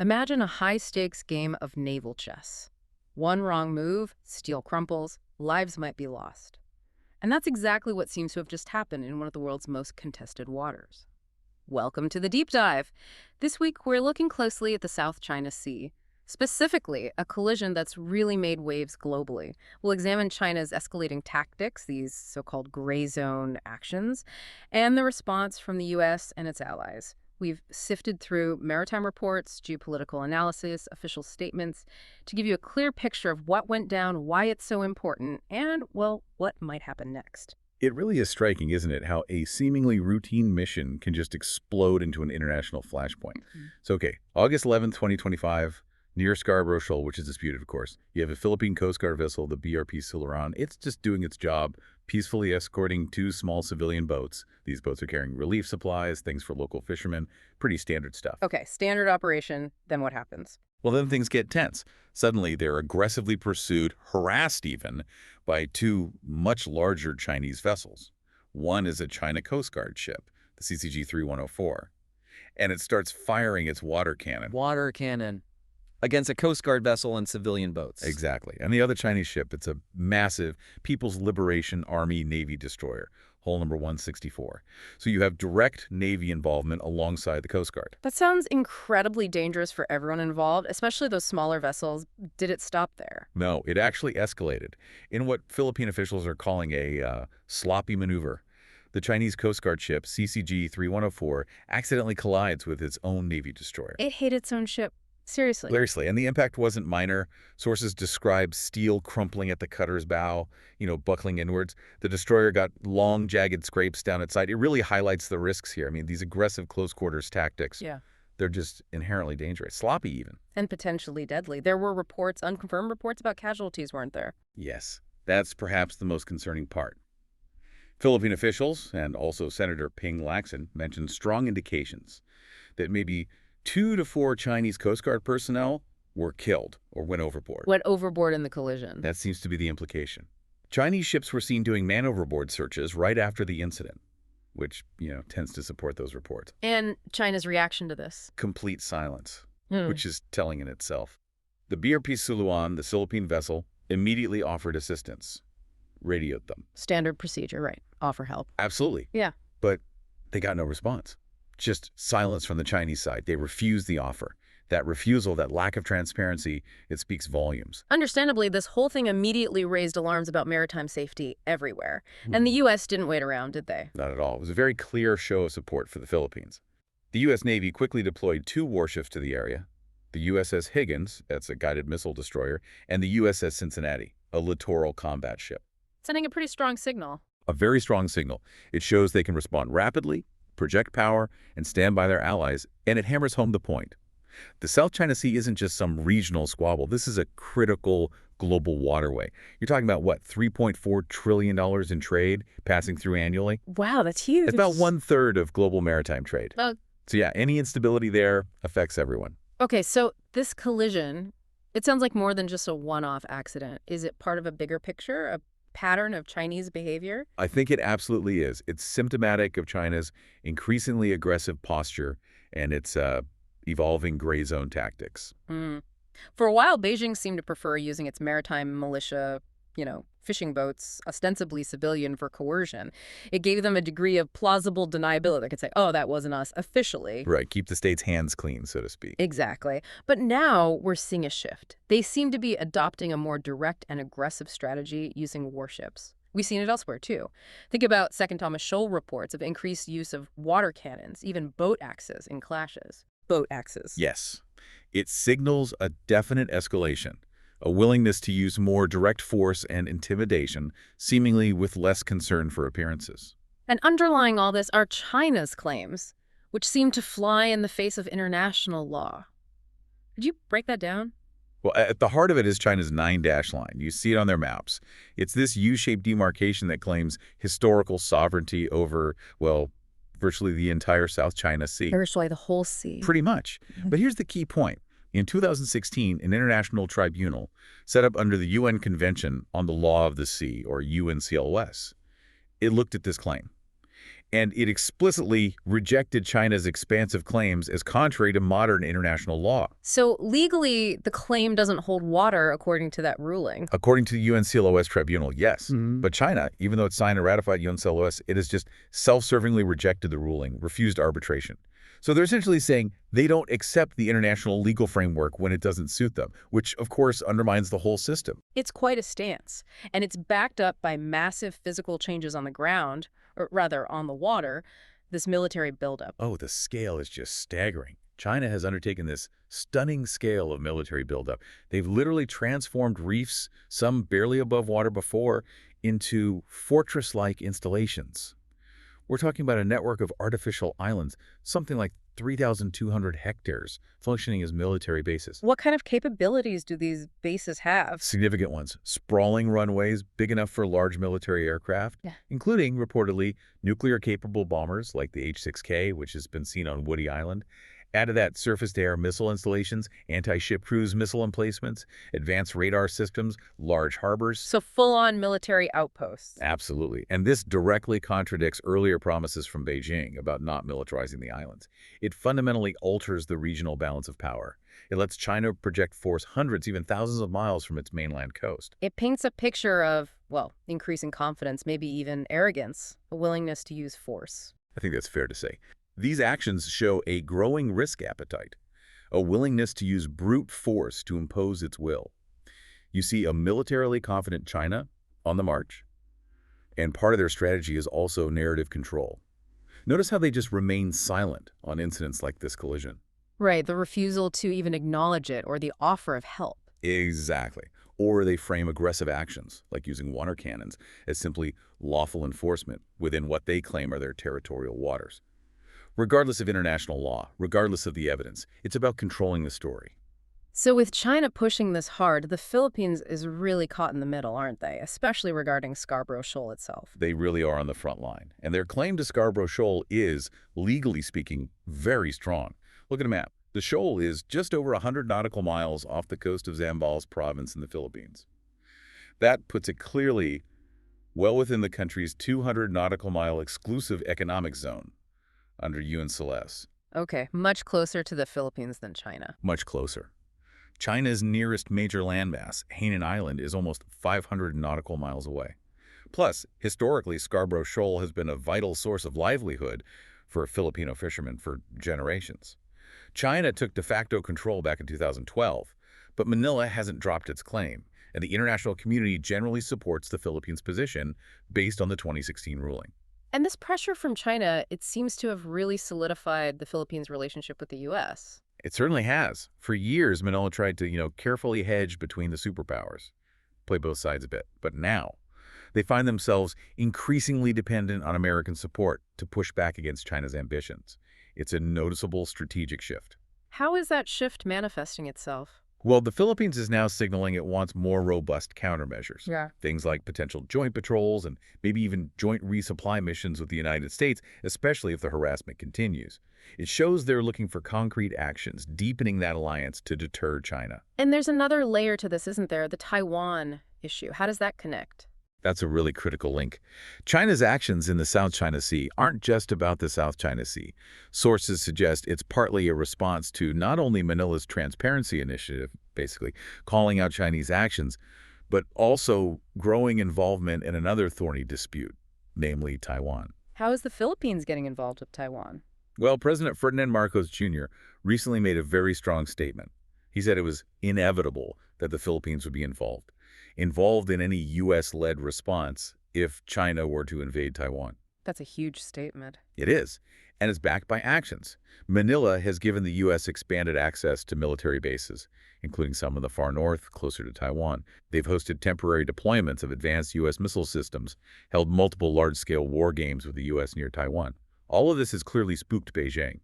Imagine a high-stakes game of naval chess. One wrong move, steel crumples, lives might be lost. And that's exactly what seems to have just happened in one of the world's most contested waters. Welcome to the Deep Dive. This week, we're looking closely at the South China Sea, specifically a collision that's really made waves globally. We'll examine China's escalating tactics, these so-called gray zone actions, and the response from the U.S. and its allies. We've sifted through maritime reports, geopolitical analysis, official statements, to give you a clear picture of what went down, why it's so important, and, well, what might happen next. It really is striking, isn't it, how a seemingly routine mission can just explode into an international flashpoint. So, okay, August 11th, 2025, near Scarborough Shoal, which is disputed, of course, you have a Philippine Coast Guard vessel, the BRP Sularan. It's just doing its job, peacefully escorting two small civilian boats. These boats are carrying relief supplies, things for local fishermen, pretty standard stuff. Okay, standard operation, then what happens? Well, then things get tense. Suddenly, they're aggressively pursued, harassed even, by two much larger Chinese vessels. One is a China Coast Guard ship, the CCG-3104, and it starts firing its water cannon. Water cannon against a Coast Guard vessel and civilian boats. Exactly. And the other Chinese ship, it's a massive People's Liberation Army Navy destroyer, hull number 164. So you have direct Navy involvement alongside the Coast Guard. That sounds incredibly dangerous for everyone involved, especially those smaller vessels. Did it stop there? No, it actually escalated in what Philippine officials are calling a sloppy maneuver. The Chinese Coast Guard ship, CCG-3104, accidentally collides with its own Navy destroyer. It hit its own ship. Seriously. And the impact wasn't minor. Sources describe steel crumpling at the cutter's bow, buckling inwards. The destroyer got long, jagged scrapes down its side. It really highlights the risks here. I mean, these aggressive close-quarters tactics, they're just inherently dangerous, sloppy even. And potentially deadly. There were reports, unconfirmed reports about casualties, weren't there? Yes, that's perhaps the most concerning part. Philippine officials, and also Senator Ping Lacson, mentioned strong indications that maybe 2 to 4 Chinese Coast Guard personnel were killed or went overboard. Went overboard in the collision. That seems to be the implication. Chinese ships were seen doing man-overboard searches right after the incident, which, tends to support those reports. And China's reaction to this? Complete silence, which is telling in itself. The BRP Suluan, the Philippine vessel, immediately offered assistance, radioed them. Standard procedure, right. Offer help. Absolutely. Yeah. But they got no response. Just silence from the Chinese side. They refused the offer. That refusal, that lack of transparency, it speaks volumes. Understandably, this whole thing immediately raised alarms about maritime safety everywhere. And the U.S. didn't wait around, did they? Not at all. It was a very clear show of support for the Philippines. The U.S. Navy quickly deployed 2 warships to the area. The USS Higgins, that's a guided missile destroyer, and the USS Cincinnati, a littoral combat ship. Sending a pretty strong signal. A very strong signal. It shows they can respond rapidly, project power, and stand by their allies, and it hammers home the point. The South China Sea isn't just some regional squabble. This is a critical global waterway. You're talking about, what, $3.4 trillion in trade passing through annually? Wow, that's huge. It's about 1/3 of global maritime trade. So yeah, any instability there affects everyone. Okay, so this collision, it sounds like more than just a one-off accident. Is it part of a bigger picture, a pattern of Chinese behavior? I think it absolutely is. It's symptomatic of China's increasingly aggressive posture and its evolving gray zone tactics. For a while, Beijing seemed to prefer using its maritime militia, fishing boats, ostensibly civilian, for coercion. It gave them a degree of plausible deniability. They could say, oh, that wasn't us officially. Right, keep the state's hands clean, so to speak. Exactly. But now we're seeing a shift. They seem to be adopting a more direct and aggressive strategy using warships. We've seen it elsewhere, too. Think about Second Thomas Shoal reports of increased use of water cannons, even boat axes in clashes. Boat axes. Yes. It signals a definite escalation, a willingness to use more direct force and intimidation, seemingly with less concern for appearances. And underlying all this are China's claims, which seem to fly in the face of international law. Could you break that down? Well, at the heart of it is China's 9-dash line. You see it on their maps. It's this U-shaped demarcation that claims historical sovereignty over, well, virtually the entire South China Sea. Virtually the whole sea. Pretty much. But here's the key point. In 2016, an international tribunal set up under the UN Convention on the Law of the Sea, or UNCLOS, it looked at this claim. And it explicitly rejected China's expansive claims as contrary to modern international law. So legally, the claim doesn't hold water according to that ruling. According to the UNCLOS tribunal, yes. Mhm. But China, even though it signed and ratified UNCLOS, it has just self-servingly rejected the ruling, refused arbitration. So they're essentially saying they don't accept the international legal framework when it doesn't suit them, which, of course, undermines the whole system. It's quite a stance, and it's backed up by massive physical changes on the ground, or rather on the water, this military buildup. Oh, the scale is just staggering. China has undertaken this stunning scale of military buildup. They've literally transformed reefs, some barely above water before, into fortress-like installations. We're talking about a network of artificial islands, something like 3,200 hectares, functioning as military bases. What kind of capabilities do these bases have? Significant ones. Sprawling runways, big enough for large military aircraft, Yeah. including, reportedly, nuclear-capable bombers like the H-6K, which has been seen on Woody Island. Add to that surface-to-air missile installations, anti-ship cruise missile emplacements, advanced radar systems, large harbors. So full-on military outposts. Absolutely. And this directly contradicts earlier promises from Beijing about not militarizing the islands. It fundamentally alters the regional balance of power. It lets China project force hundreds, even thousands of miles from its mainland coast. It paints a picture of, well, increasing confidence, maybe even arrogance, a willingness to use force. I think that's fair to say. These actions show a growing risk appetite, a willingness to use brute force to impose its will. You see a militarily confident China on the march, and part of their strategy is also narrative control. Notice how they just remain silent on incidents like this collision. Right, the refusal to even acknowledge it or the offer of help. Exactly. Or they frame aggressive actions, like using water cannons, as simply lawful enforcement within what they claim are their territorial waters. Regardless of international law, regardless of the evidence, it's about controlling the story. So with China pushing this hard, the Philippines is really caught in the middle, aren't they? Especially regarding Scarborough Shoal itself. They really are on the front line. And their claim to Scarborough Shoal is, legally speaking, very strong. Look at a map. The shoal is just over 100 nautical miles off the coast of Zambales province in the Philippines. That puts it clearly well within the country's 200 nautical mile exclusive economic zone under UNCLOS. Okay, much closer to the Philippines than China. Much closer. China's nearest major landmass, Hainan Island, is almost 500 nautical miles away. Plus, historically, Scarborough Shoal has been a vital source of livelihood for Filipino fishermen for generations. China took de facto control back in 2012, but Manila hasn't dropped its claim, and the international community generally supports the Philippines' position based on the 2016 ruling. And this pressure from China, it seems to have really solidified the Philippines' relationship with the U.S. It certainly has. For years, Manila tried to, carefully hedge between the superpowers, play both sides a bit. But now, they find themselves increasingly dependent on American support to push back against China's ambitions. It's a noticeable strategic shift. How is that shift manifesting itself? Well, the Philippines is now signaling it wants more robust countermeasures. Yeah. Things like potential joint patrols and maybe even joint resupply missions with the United States, especially if the harassment continues. It shows they're looking for concrete actions, deepening that alliance to deter China. And there's another layer to this, isn't there? The Taiwan issue. How does that connect? That's a really critical link. China's actions in the South China Sea aren't just about the South China Sea. Sources suggest it's partly a response to not only Manila's transparency initiative, basically, calling out Chinese actions, but also growing involvement in another thorny dispute, namely Taiwan. How is the Philippines getting involved with Taiwan? Well, President Ferdinand Marcos Jr. recently made a very strong statement. He said it was inevitable that the Philippines would be involved in any U.S.-led response if China were to invade Taiwan. That's a huge statement. It is, and it's backed by actions. Manila has given the U.S. expanded access to military bases, including some in the far north, closer to Taiwan. They've hosted temporary deployments of advanced U.S. missile systems, held multiple large-scale war games with the U.S. near Taiwan. All of this has clearly spooked Beijing.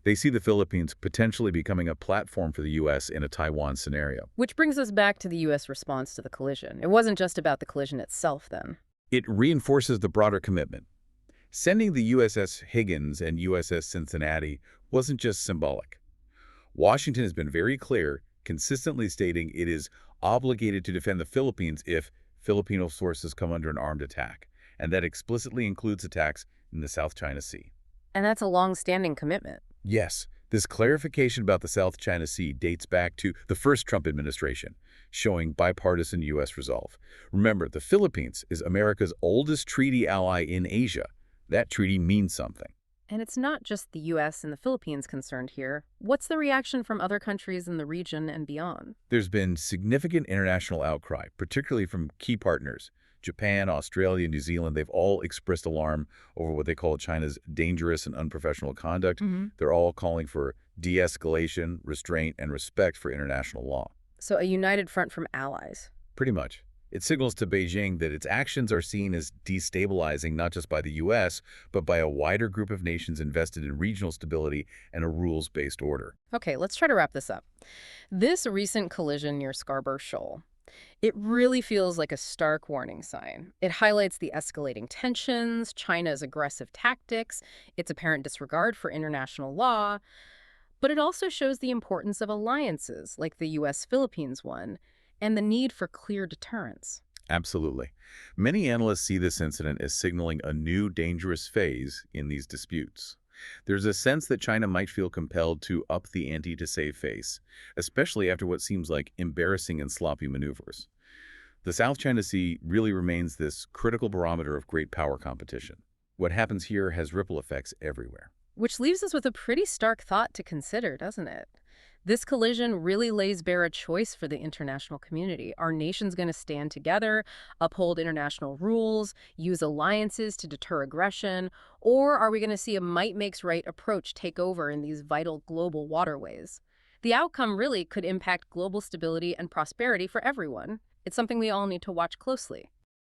They see the Philippines potentially becoming a platform for the U.S. in a Taiwan scenario. Which brings us back to the U.S. response to the collision. It wasn't just about the collision itself, then. It reinforces the broader commitment. Sending the USS Higgins and USS Cincinnati wasn't just symbolic. Washington has been very clear, consistently stating it is obligated to defend the Philippines if Filipino forces come under an armed attack, and that explicitly includes attacks in the South China Sea. And that's a long-standing commitment. Yes, this clarification about the South China Sea dates back to the first Trump administration, showing bipartisan U.S. resolve. Remember, the Philippines is America's oldest treaty ally in Asia. That treaty means something. And it's not just the U.S. and the Philippines concerned here. What's the reaction from other countries in the region and beyond? There's been significant international outcry, particularly from key partners. Japan, Australia, New Zealand, they've all expressed alarm over what they call China's dangerous and unprofessional conduct. They're all calling for de-escalation, restraint, and respect for international law. So a united front from allies. Pretty much. It signals to Beijing that its actions are seen as destabilizing not just by the U.S., but by a wider group of nations invested in regional stability and a rules-based order. Okay, let's try to wrap this up. This recent collision near Scarborough Shoal, it really feels like a stark warning sign. It highlights the escalating tensions, China's aggressive tactics, its apparent disregard for international law, but it also shows the importance of alliances like the U.S.-Philippines one, and the need for clear deterrence. Absolutely. Many analysts see this incident as signaling a new dangerous phase in these disputes. There's a sense that China might feel compelled to up the ante to save face, especially after what seems like embarrassing and sloppy maneuvers. The South China Sea really remains this critical barometer of great power competition. What happens here has ripple effects everywhere. Which leaves us with a pretty stark thought to consider, doesn't it? This collision really lays bare a choice for the international community. Are nations going to stand together, uphold international rules, use alliances to deter aggression, or are we going to see a might-makes-right approach take over in these vital global waterways? The outcome really could impact global stability and prosperity for everyone. It's something we all need to watch closely.